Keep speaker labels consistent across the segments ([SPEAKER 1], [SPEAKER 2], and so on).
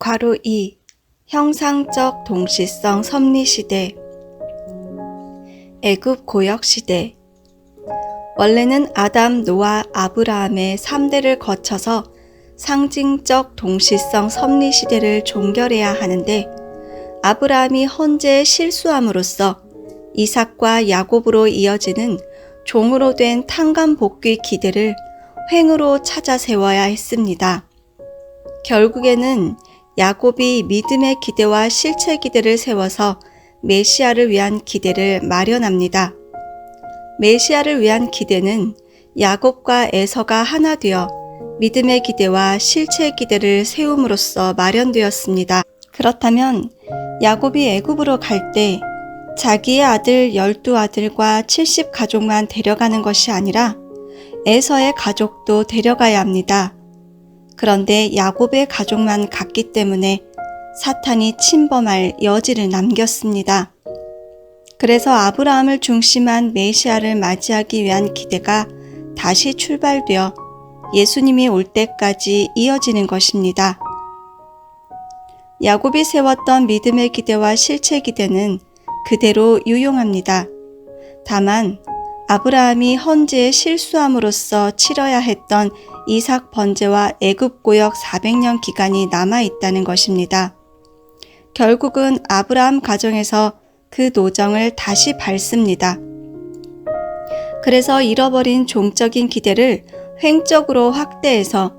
[SPEAKER 1] 괄호 2. 형상적 동시성 섭리시대. 애굽 고역시대. 원래는 아담, 노아, 아브라함의 3대를 거쳐서 상징적 동시성 섭리시대를 종결해야 하는데, 아브라함이 헌재에 실수함으로써 이삭과 야곱으로 이어지는 종으로 된 탕감복귀 기대를 횡으로 찾아 세워야 했습니다. 결국에는 야곱이 믿음의 기대와 실체 기대를 세워서 메시아를 위한 기대를 마련합니다. 메시아를 위한 기대는 야곱과 에서가 하나 되어 믿음의 기대와 실체 기대를 세움으로써 마련되었습니다. 그렇다면 야곱이 애굽으로 갈 때 자기의 아들 12아들과 70가족만 데려가는 것이 아니라 에서의 가족도 데려가야 합니다. 그런데 야곱의 가족만 갔기 때문에 사탄이 침범할 여지를 남겼습니다. 그래서 아브라함을 중심한 메시아를 맞이하기 위한 기대가 다시 출발되어 예수님이 올 때까지 이어지는 것입니다. 야곱이 세웠던 믿음의 기대와 실체 기대는 그대로 유용합니다. 다만 아브라함이 헌재에 실수함으로써 치러야 했던 이삭 번제와 애굽 고역 400년 기간이 남아있다는 것입니다. 결국은 아브라함 가정에서 그 노정을 다시 밟습니다. 그래서 잃어버린 종적인 기대를 횡적으로 확대해서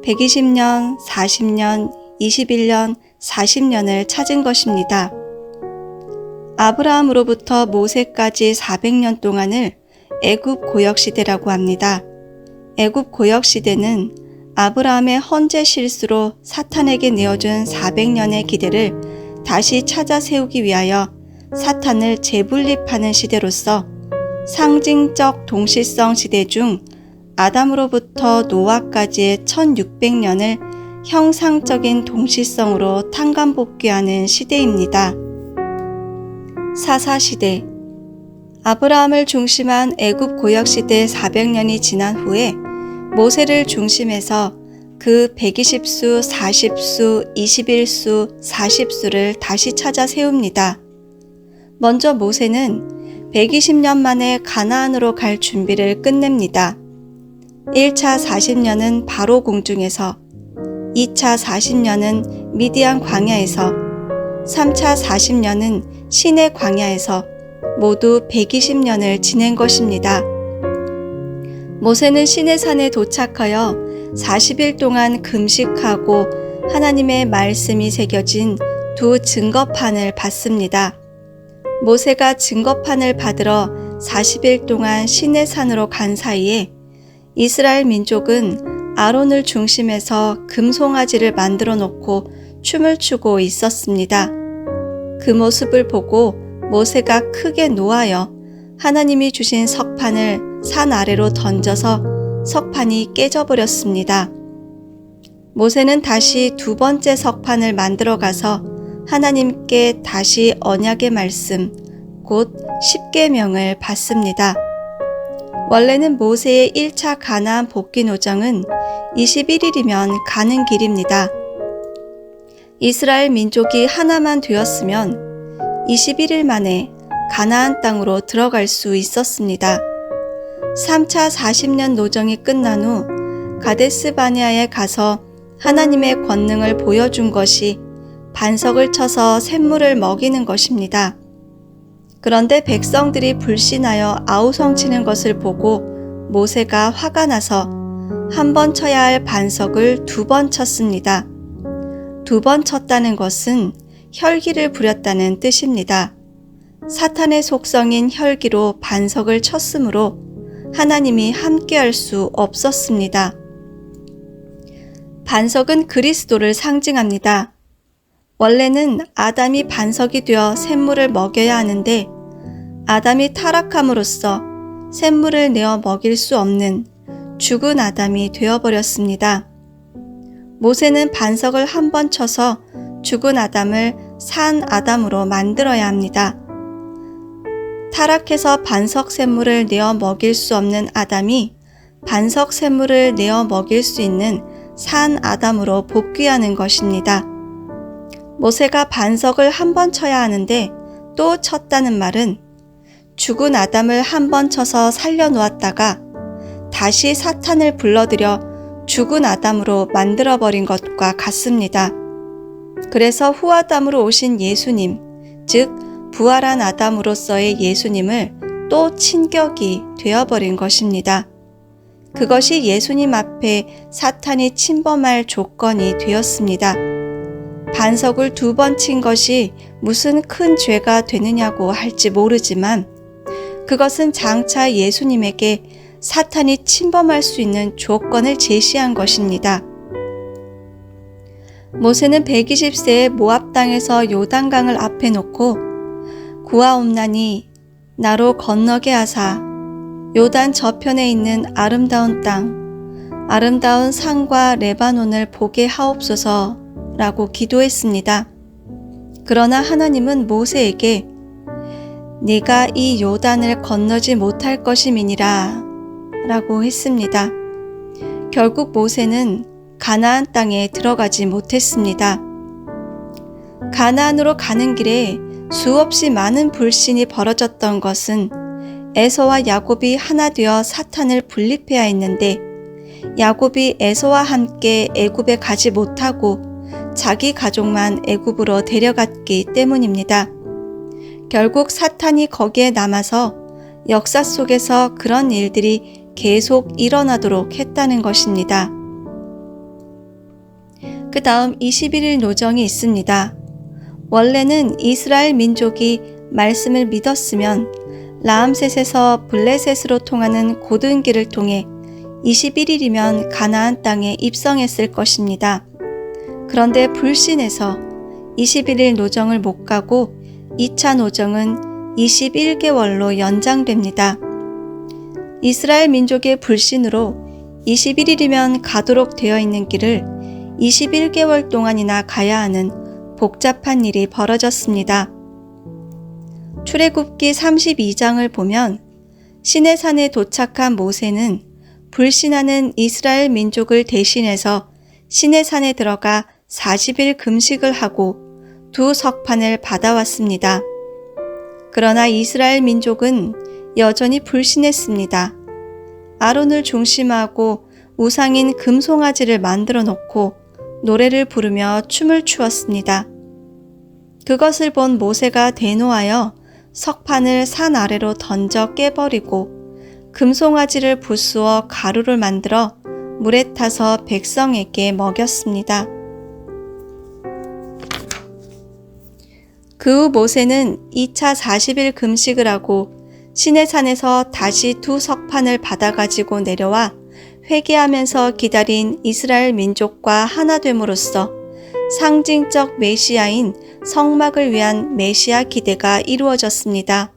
[SPEAKER 1] 120년, 40년, 21년, 40년을 찾은 것입니다. 아브라함으로부터 모세까지 400년 동안을 애굽 고역시대라고 합니다. 애굽 고역시대는 아브라함의 헌재 실수로 사탄에게 내어준 400년의 기대를 다시 찾아 세우기 위하여 사탄을 재분립하는 시대로서 상징적 동시성 시대 중 아담으로부터 노아까지의 1600년을 형상적인 동시성으로 탕감복귀하는 시대입니다. 사사시대. 아브라함을 중심한 애굽 고역시대 400년이 지난 후에 모세를 중심해서 그 120수, 40수, 21수, 40수를 다시 찾아 세웁니다. 먼저 모세는 120년 만에 가나안으로 갈 준비를 끝냅니다. 1차 40년은 바로 공중에서, 2차 40년은 미디안 광야에서, 3차 40년은 시내 광야에서 모두 120년을 지낸 것입니다. 모세는 시내산에 도착하여 40일 동안 금식하고 하나님의 말씀이 새겨진 두 증거판을 받습니다. 모세가 증거판을 받으러 40일 동안 시내산으로 간 사이에 이스라엘 민족은 아론을 중심해서 금송아지를 만들어 놓고 춤을 추고 있었습니다. 그 모습을 보고 모세가 크게 노하여 하나님이 주신 석판을 산 아래로 던져서 석판이 깨져버렸습니다. 모세는 다시 두 번째 석판을 만들어 가서 하나님께 다시 언약의 말씀, 곧 십계명을 받습니다. 원래는 모세의 1차 가나안 복귀 노정은 21일이면 가는 길입니다. 이스라엘 민족이 하나만 되었으면 21일 만에 가나안 땅으로 들어갈 수 있었습니다. 3차 40년 노정이 끝난 후 가데스 바네아에 가서 하나님의 권능을 보여준 것이 반석을 쳐서 샘물을 먹이는 것입니다. 그런데 백성들이 불신하여 아우성치는 것을 보고 모세가 화가 나서 한 번 쳐야 할 반석을 2번 쳤습니다. 2번 쳤다는 것은 혈기를 부렸다는 뜻입니다. 사탄의 속성인 혈기로 반석을 쳤으므로 하나님이 함께할 수 없었습니다. 반석은 그리스도를 상징합니다. 원래는 아담이 반석이 되어 샘물을 먹여야 하는데 아담이 타락함으로써 샘물을 내어 먹일 수 없는 죽은 아담이 되어버렸습니다. 모세는 반석을 한 번 쳐서 죽은 아담을 산 아담으로 만들어야 합니다. 타락해서 반석 샘물을 내어 먹일 수 없는 아담이 반석 샘물을 내어 먹일 수 있는 산 아담으로 복귀하는 것입니다. 모세가 반석을 한 번 쳐야 하는데 또 쳤다는 말은 죽은 아담을 한 번 쳐서 살려놓았다가 다시 사탄을 불러들여 죽은 아담으로 만들어버린 것과 같습니다. 그래서 후아담으로 오신 예수님, 즉 부활한 아담으로서의 예수님을 또 친격이 되어버린 것입니다. 그것이 예수님 앞에 사탄이 침범할 조건이 되었습니다. 반석을 2번 친 것이 무슨 큰 죄가 되느냐고 할지 모르지만 그것은 장차 예수님에게 사탄이 침범할 수 있는 조건을 제시한 것입니다. 모세는 120세에 모압 땅에서 요단강을 앞에 놓고 구하옵나니 나로 건너게 하사 요단 저편에 있는 아름다운 땅, 아름다운 산과 레바논을 보게 하옵소서 라고 기도했습니다. 그러나 하나님은 모세에게 네가 이 요단을 건너지 못할 것임이니라 라고 했습니다. 결국 모세는 가나안 땅에 들어가지 못했습니다. 가나안으로 가는 길에 수없이 많은 불신이 벌어졌던 것은 에서와 야곱이 하나 되어 사탄을 분립해야 했는데 야곱이 에서와 함께 애굽에 가지 못하고 자기 가족만 애굽으로 데려갔기 때문입니다. 결국 사탄이 거기에 남아서 역사 속에서 그런 일들이 계속 일어나도록 했다는 것입니다. 그 다음 21일 노정이 있습니다. 원래는 이스라엘 민족이 말씀을 믿었으면 라암셋에서 블레셋으로 통하는 고든 길을 통해 21일이면 가나안 땅에 입성했을 것입니다. 그런데 불신해서 21일 노정을 못 가고 2차 노정은 21개월로 연장됩니다. 이스라엘 민족의 불신으로 21일이면 가도록 되어 있는 길을 21개월 동안이나 가야 하는 복잡한 일이 벌어졌습니다. 출애굽기 32장을 보면 시내산에 도착한 모세는 불신하는 이스라엘 민족을 대신해서 시내산에 들어가 40일 금식을 하고 2 석판을 받아왔습니다. 그러나 이스라엘 민족은 여전히 불신했습니다. 아론을 중심하고 우상인 금송아지를 만들어 놓고 노래를 부르며 춤을 추었습니다. 그것을 본 모세가 대노하여 석판을 산 아래로 던져 깨버리고 금송아지를 부수어 가루를 만들어 물에 타서 백성에게 먹였습니다. 그 후 모세는 2차 40일 금식을 하고 시내산에서 다시 2 석판을 받아가지고 내려와 회개하면서 기다린 이스라엘 민족과 하나 됨으로써 상징적 메시아인 성막을 위한 메시아 기대가 이루어졌습니다.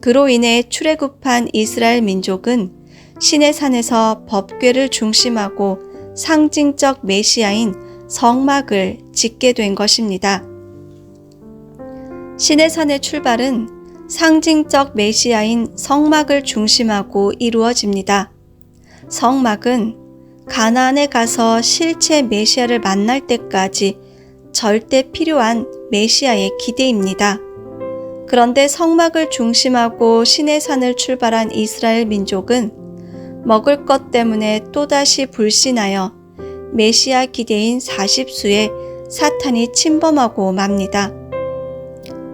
[SPEAKER 1] 그로 인해 출애굽한 이스라엘 민족은 시내산에서 법궤를 중심하고 상징적 메시아인 성막을 짓게 된 것입니다. 시내산의 출발은 상징적 메시아인 성막을 중심하고 이루어집니다. 성막은 가나안에 가서 실제 메시아를 만날 때까지 절대 필요한 메시아의 기대입니다. 그런데 성막을 중심하고 시내산을 출발한 이스라엘 민족은 먹을 것 때문에 또다시 불신하여 메시아 기대인 40수에 사탄이 침범하고 맙니다.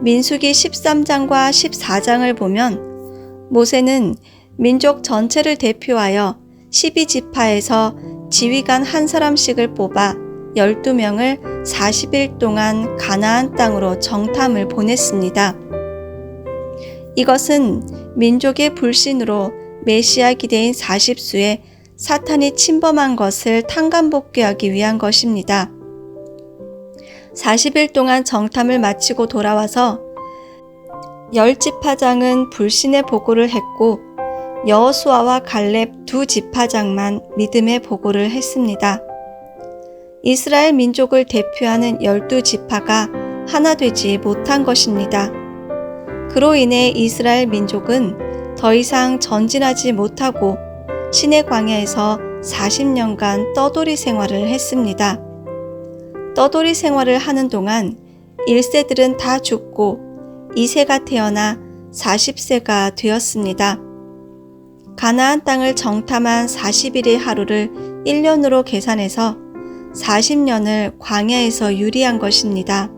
[SPEAKER 1] 민수기 13장과 14장을 보면 모세는 민족 전체를 대표하여 12지파에서 지휘관 한 사람씩을 뽑아 12명을 40일 동안 가나안 땅으로 정탐을 보냈습니다. 이것은 민족의 불신으로 메시아 기대인 40수에 사탄이 침범한 것을 탕감복귀하기 위한 것입니다. 40일 동안 정탐을 마치고 돌아와서 10지파장은 불신의 보고를 했고 여호수아와 갈렙 2지파장만 믿음의 보고를 했습니다. 이스라엘 민족을 대표하는 12지파가 하나 되지 못한 것입니다. 그로 인해 이스라엘 민족은 더 이상 전진하지 못하고 시내 광야에서 40년간 떠돌이 생활을 했습니다. 떠돌이 생활을 하는 동안 1세들은 다 죽고 2세가 태어나 40세가 되었습니다. 가나안 땅을 정탐한 40일의 하루를 1년으로 계산해서 40년을 광야에서 유리한 것입니다.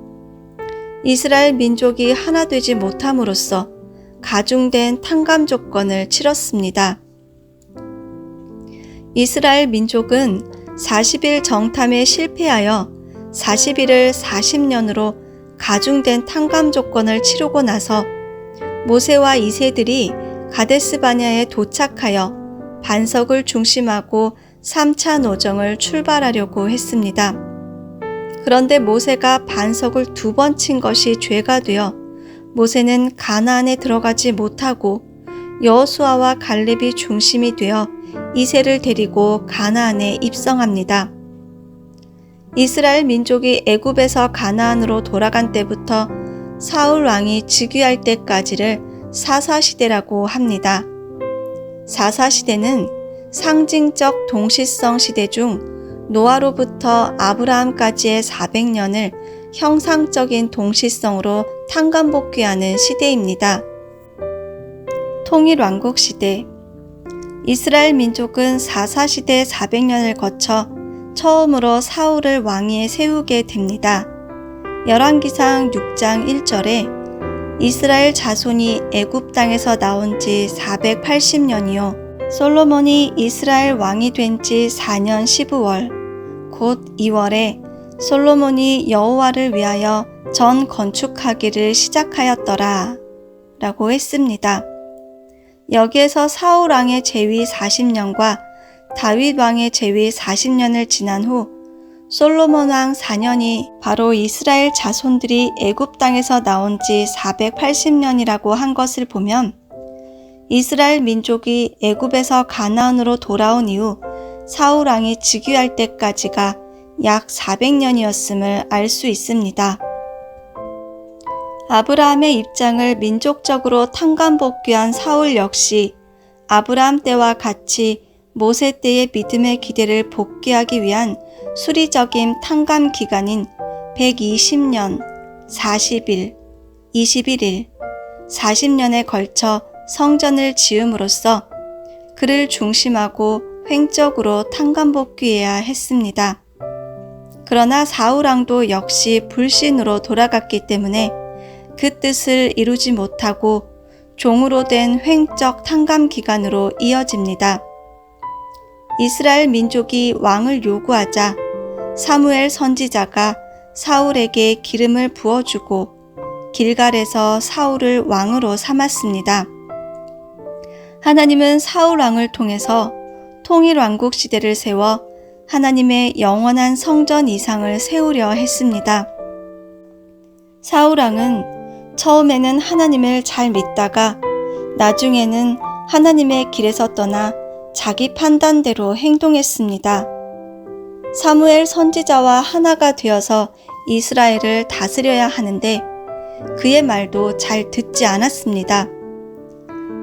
[SPEAKER 1] 이스라엘 민족이 하나 되지 못함으로써 가중된 탕감 조건을 치렀습니다. 이스라엘 민족은 40일 정탐에 실패하여 40일을 40년으로 가중된 탕감 조건을 치르고 나서 모세와 2세들이 가데스 바냐에 도착하여 반석을 중심하고 3차 노정을 출발하려고 했습니다. 그런데 모세가 반석을 2번 친 것이 죄가 되어 모세는 가나안에 들어가지 못하고 여호수아와 갈렙이 중심이 되어 2세를 데리고 가나안에 입성합니다. 이스라엘 민족이 애굽에서 가나안으로 돌아간 때부터 사울 왕이 즉위할 때까지를 사사시대라고 합니다. 사사시대는 상징적 동시성 시대 중 노아로부터 아브라함까지의 400년을 형상적인 동시성으로 탕감복귀하는 시대입니다. 통일왕국 시대. 이스라엘 민족은 사사시대 400년을 거쳐 처음으로 사울을 왕위에 세우게 됩니다. 열왕기상 6장 1절에 이스라엘 자손이 애굽 땅에서 나온 지 480년이요 솔로몬이 이스라엘 왕이 된 지 4년 15월 곧 2월에 솔로몬이 여호와를 위하여 전 건축하기를 시작하였더라 라고 했습니다. 여기에서 사울 왕의 재위 40년과 다윗 왕의 재위 40년을 지난 후 솔로몬 왕 4년이 바로 이스라엘 자손들이 애굽 땅에서 나온 지 480년이라고 한 것을 보면 이스라엘 민족이 애굽에서 가나안으로 돌아온 이후 사울 왕이 즉위할 때까지가 약 400년이었음을 알 수 있습니다. 아브라함의 입장을 민족적으로 탕감복귀한 사울 역시 아브라함 때와 같이 모세 때의 믿음의 기대를 복귀하기 위한 수리적인 탕감 기간인 120년, 40일, 21일, 40년에 걸쳐 성전을 지음으로써 그를 중심하고 횡적으로 탕감복귀해야 했습니다. 그러나 사울왕도 역시 불신으로 돌아갔기 때문에 그 뜻을 이루지 못하고 종으로 된 횡적 탕감 기간으로 이어집니다. 이스라엘 민족이 왕을 요구하자 사무엘 선지자가 사울에게 기름을 부어주고 길갈에서 사울을 왕으로 삼았습니다. 하나님은 사울 왕을 통해서 통일왕국 시대를 세워 하나님의 영원한 성전 이상을 세우려 했습니다. 사울 왕은 처음에는 하나님을 잘 믿다가 나중에는 하나님의 길에서 떠나 자기 판단대로 행동했습니다. 사무엘 선지자와 하나가 되어서 이스라엘을 다스려야 하는데 그의 말도 잘 듣지 않았습니다.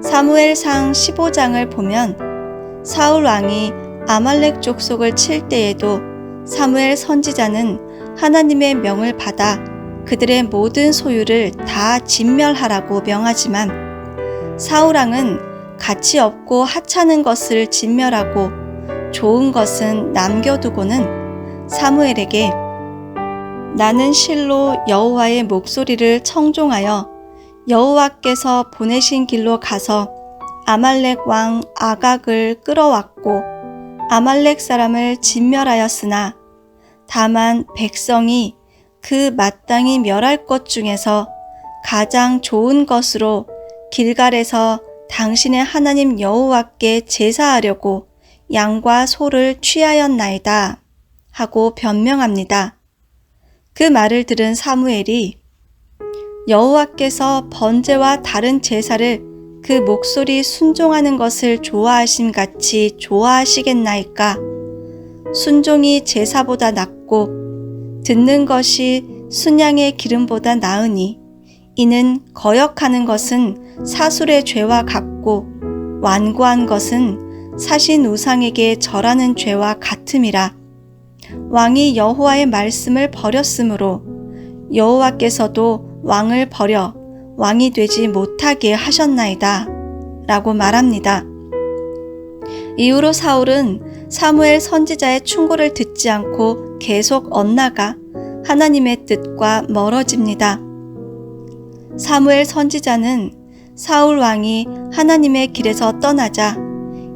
[SPEAKER 1] 사무엘상 15장을 보면 사울 왕이 아말렉 족속을 칠 때에도 사무엘 선지자는 하나님의 명을 받아 그들의 모든 소유를 다 진멸하라고 명하지만 사울 왕은 가치 없고 하찮은 것을 진멸하고 좋은 것은 남겨두고는 사무엘에게 나는 실로 여호와의 목소리를 청종하여 여호와께서 보내신 길로 가서 아말렉 왕 아각을 끌어왔고 아말렉 사람을 진멸하였으나 다만 백성이 그 마땅히 멸할 것 중에서 가장 좋은 것으로 길갈에서 당신의 하나님 여호와께 제사하려고 양과 소를 취하였나이다 하고 변명합니다. 그 말을 들은 사무엘이 여호와께서 번제와 다른 제사를 그 목소리 순종하는 것을 좋아하심 같이 좋아하시겠나이까? 순종이 제사보다 낫고 듣는 것이 순양의 기름보다 나으니 이는 거역하는 것은 사술의 죄와 같고 완고한 것은 사신 우상에게 절하는 죄와 같음이라 왕이 여호와의 말씀을 버렸으므로 여호와께서도 왕을 버려 왕이 되지 못하게 하셨나이다 라고 말합니다. 이후로 사울은 사무엘 선지자의 충고를 듣지 않고 계속 엇나가 하나님의 뜻과 멀어집니다. 사무엘 선지자는 사울 왕이 하나님의 길에서 떠나자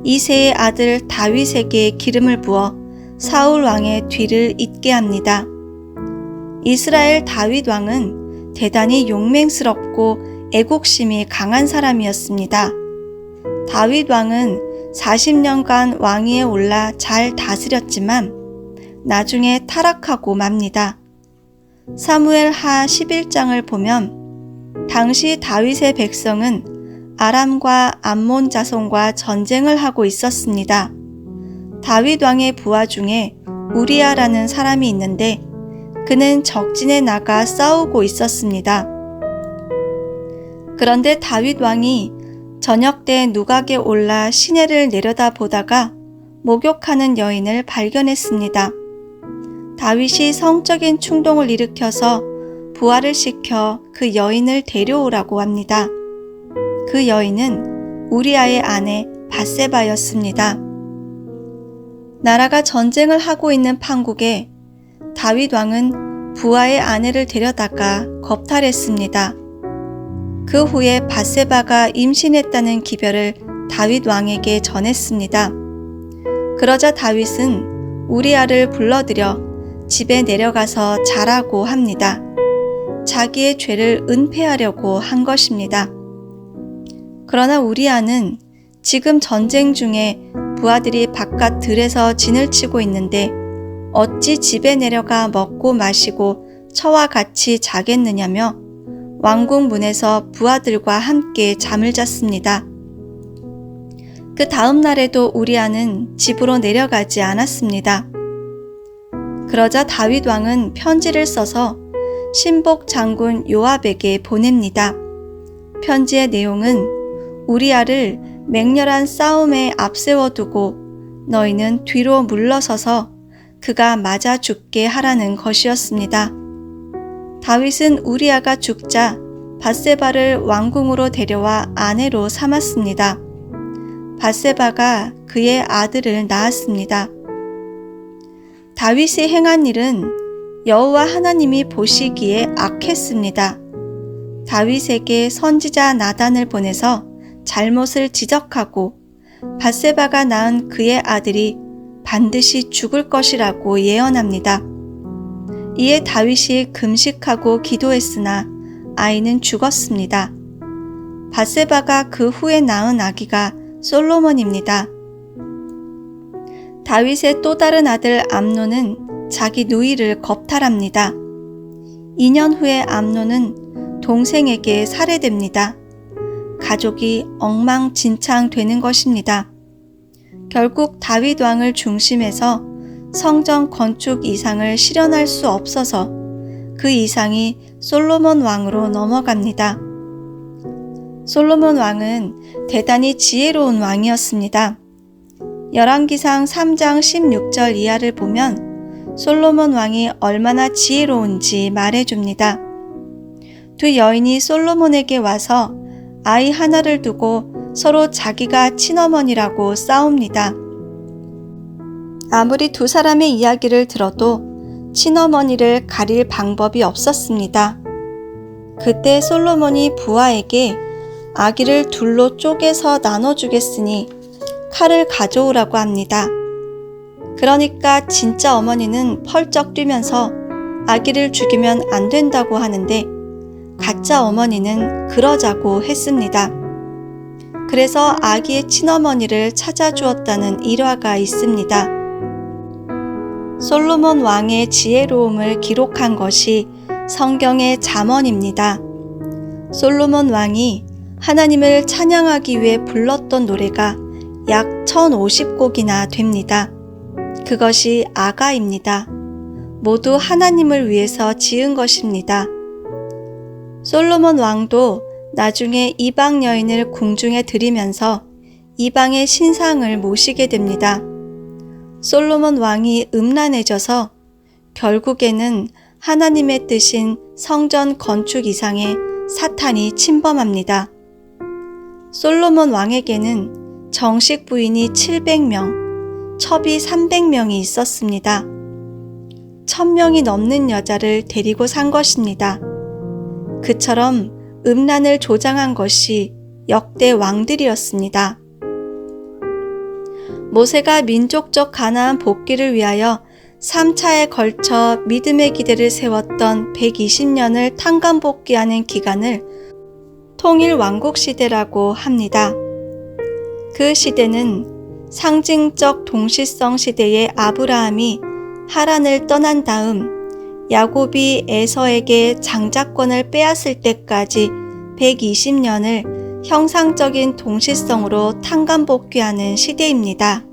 [SPEAKER 1] 이새의 아들 다윗에게 기름을 부어 사울 왕의 뒤를 잇게 합니다. 이스라엘 다윗 왕은 대단히 용맹스럽고 애국심이 강한 사람이었습니다. 다윗 왕은 40년간 왕위에 올라 잘 다스렸지만 나중에 타락하고 맙니다. 사무엘하 11장을 보면 당시 다윗의 백성은 아람과 암몬 자손과 전쟁을 하고 있었습니다. 다윗 왕의 부하 중에 우리아라는 사람이 있는데 그는 적진에 나가 싸우고 있었습니다. 그런데 다윗 왕이 저녁 때 누각에 올라 시내를 내려다보다가 목욕하는 여인을 발견했습니다. 다윗이 성적인 충동을 일으켜서 부하를 시켜 그 여인을 데려오라고 합니다. 그 여인은 우리아의 아내 밧세바였습니다. 나라가 전쟁을 하고 있는 판국에 다윗 왕은 부하의 아내를 데려다가 겁탈했습니다. 그 후에 밧세바가 임신했다는 기별을 다윗 왕에게 전했습니다. 그러자 다윗은 우리아를 불러들여 집에 내려가서 자라고 합니다. 자기의 죄를 은폐하려고 한 것입니다. 그러나 우리아는 지금 전쟁 중에 부하들이 바깥 들에서 진을 치고 있는데 어찌 집에 내려가 먹고 마시고 처와 같이 자겠느냐며 왕궁 문에서 부하들과 함께 잠을 잤습니다. 그 다음 날에도 우리아는 집으로 내려가지 않았습니다. 그러자 다윗 왕은 편지를 써서 신복 장군 요압에게 보냅니다. 편지의 내용은 우리아를 맹렬한 싸움에 앞세워두고 너희는 뒤로 물러서서 그가 맞아 죽게 하라는 것이었습니다. 다윗은 우리아가 죽자 밧세바를 왕궁으로 데려와 아내로 삼았습니다. 밧세바가 그의 아들을 낳았습니다. 다윗이 행한 일은 여호와 하나님이 보시기에 악했습니다. 다윗에게 선지자 나단을 보내서 잘못을 지적하고 밧세바가 낳은 그의 아들이 반드시 죽을 것이라고 예언합니다. 이에 다윗이 금식하고 기도했으나 아이는 죽었습니다. 밧세바가 그 후에 낳은 아기가 솔로몬입니다. 다윗의 또 다른 아들 암논은 자기 누이를 겁탈합니다. 2년 후에 암논은 동생에게 살해됩니다. 가족이 엉망진창 되는 것입니다. 결국 다윗 왕을 중심해서 성전 건축 이상을 실현할 수 없어서 그 이상이 솔로몬 왕으로 넘어갑니다. 솔로몬 왕은 대단히 지혜로운 왕이었습니다. 열왕기상 3장 16절 이하를 보면 솔로몬 왕이 얼마나 지혜로운지 말해줍니다. 두 여인이 솔로몬에게 와서 아이 하나를 두고 서로 자기가 친어머니라고 싸웁니다. 아무리 두 사람의 이야기를 들어도 친어머니를 가릴 방법이 없었습니다. 그때 솔로몬이 부하에게 아기를 둘로 쪼개서 나눠주겠으니 칼을 가져오라고 합니다. 그러니까 진짜 어머니는 펄쩍 뛰면서 아기를 죽이면 안 된다고 하는데 가짜 어머니는 그러자고 했습니다. 그래서 아기의 친어머니를 찾아주었다는 일화가 있습니다. 솔로몬 왕의 지혜로움을 기록한 것이 성경의 잠언입니다. 솔로몬 왕이 하나님을 찬양하기 위해 불렀던 노래가 약 1050곡이나 됩니다. 그것이 아가입니다. 모두 하나님을 위해서 지은 것입니다. 솔로몬 왕도 나중에 이방 여인을 궁중에 들이면서 이방의 신상을 모시게 됩니다. 솔로몬 왕이 음란해져서 결국에는 하나님의 뜻인 성전 건축 이상에 사탄이 침범합니다. 솔로몬 왕에게는 정식 부인이 700명, 첩이 300명이 있었습니다. 1000명이 넘는 여자를 데리고 산 것입니다. 그처럼 음란을 조장한 것이 역대 왕들이었습니다. 모세가 민족적 가나안 복귀를 위하여 3차에 걸쳐 믿음의 기대를 세웠던 120년을 탕감복귀하는 기간을 통일왕국 시대라고 합니다. 그 시대는 상징적 동시성 시대의 아브라함이 하란을 떠난 다음 야곱이 에서에게 장자권을 빼앗을 때까지 120년을 형상적인 동시성으로 탕감복귀하는 시대입니다.